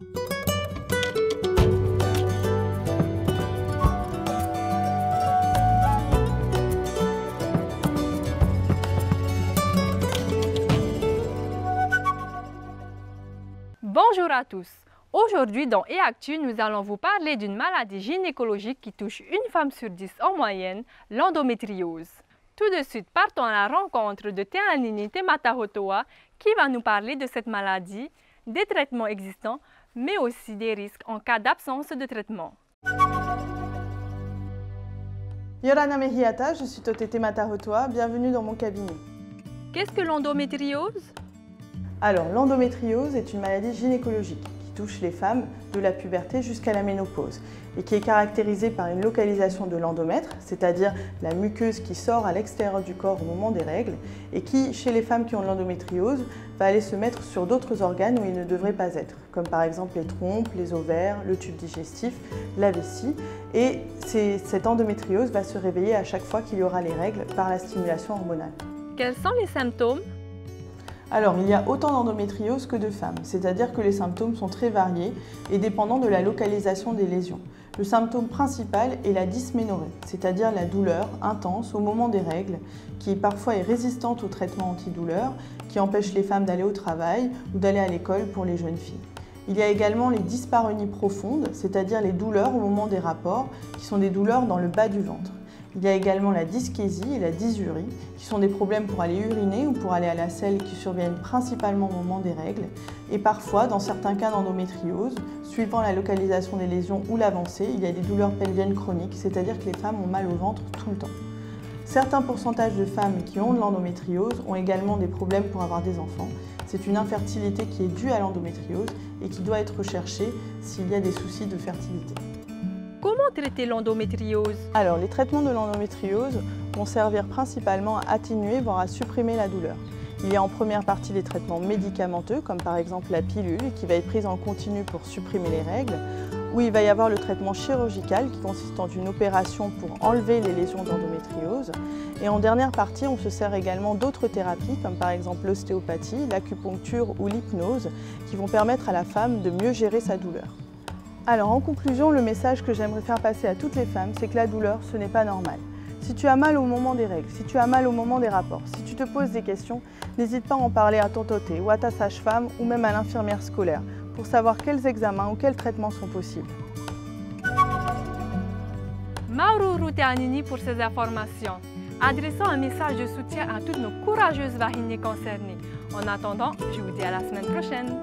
Bonjour à tous. Aujourd'hui dans EACTU, nous allons vous parler d'une maladie gynécologique qui touche une femme sur 10 en moyenne, l'endométriose. Tout de suite, partons à la rencontre de Teanini Tematahotoa qui va nous parler de cette maladie, des traitements existants, mais aussi des risques en cas d'absence de traitement. Yorana Mehiata, je suis Toté Tematahotoa, bienvenue dans mon cabinet. Qu'est-ce que l'endométriose? Alors, l'endométriose est une maladie gynécologique qui touche les femmes de la puberté jusqu'à la ménopause et qui est caractérisée par une localisation de l'endomètre, c'est-à-dire la muqueuse qui sort à l'extérieur du corps au moment des règles et qui, chez les femmes qui ont l'endométriose, va aller se mettre sur d'autres organes où il ne devrait pas être, comme par exemple les trompes, les ovaires, le tube digestif, la vessie. Et cette endométriose va se réveiller à chaque fois qu'il y aura les règles par la stimulation hormonale. Quels sont les symptômes? Alors, il y a autant d'endométriose que de femmes, c'est-à-dire que les symptômes sont très variés et dépendants de la localisation des lésions. Le symptôme principal est la dysménorrhée, c'est-à-dire la douleur intense au moment des règles, qui parfois est résistante au traitement antidouleur, qui empêche les femmes d'aller au travail ou d'aller à l'école pour les jeunes filles. Il y a également les dyspareunies profondes, c'est-à-dire les douleurs au moment des rapports, qui sont des douleurs dans le bas du ventre. Il y a également la dyschésie et la dysurie, qui sont des problèmes pour aller uriner ou pour aller à la selle qui surviennent principalement au moment des règles. Et parfois, dans certains cas d'endométriose, suivant la localisation des lésions ou l'avancée, il y a des douleurs pelviennes chroniques, c'est-à-dire que les femmes ont mal au ventre tout le temps. Certains pourcentages de femmes qui ont de l'endométriose ont également des problèmes pour avoir des enfants. C'est une infertilité qui est due à l'endométriose et qui doit être recherchée s'il y a des soucis de fertilité. Comment traiter l'endométriose? Alors, les traitements de l'endométriose vont servir principalement à atténuer, voire à supprimer la douleur. Il y a en première partie des traitements médicamenteux, comme par exemple la pilule, qui va être prise en continu pour supprimer les règles, ou il va y avoir le traitement chirurgical, qui consiste en une opération pour enlever les lésions d'endométriose. Et en dernière partie, on se sert également d'autres thérapies, comme par exemple l'ostéopathie, l'acupuncture ou l'hypnose, qui vont permettre à la femme de mieux gérer sa douleur. Alors en conclusion, le message que j'aimerais faire passer à toutes les femmes, c'est que la douleur, ce n'est pas normal. Si tu as mal au moment des règles, si tu as mal au moment des rapports, si tu te poses des questions, n'hésite pas à en parler à ton toté ou à ta sage-femme ou même à l'infirmière scolaire pour savoir quels examens ou quels traitements sont possibles. Mauro Teanini pour ces informations. Adressons un message de soutien à toutes nos courageuses vagines concernées. En attendant, je vous dis à la semaine prochaine.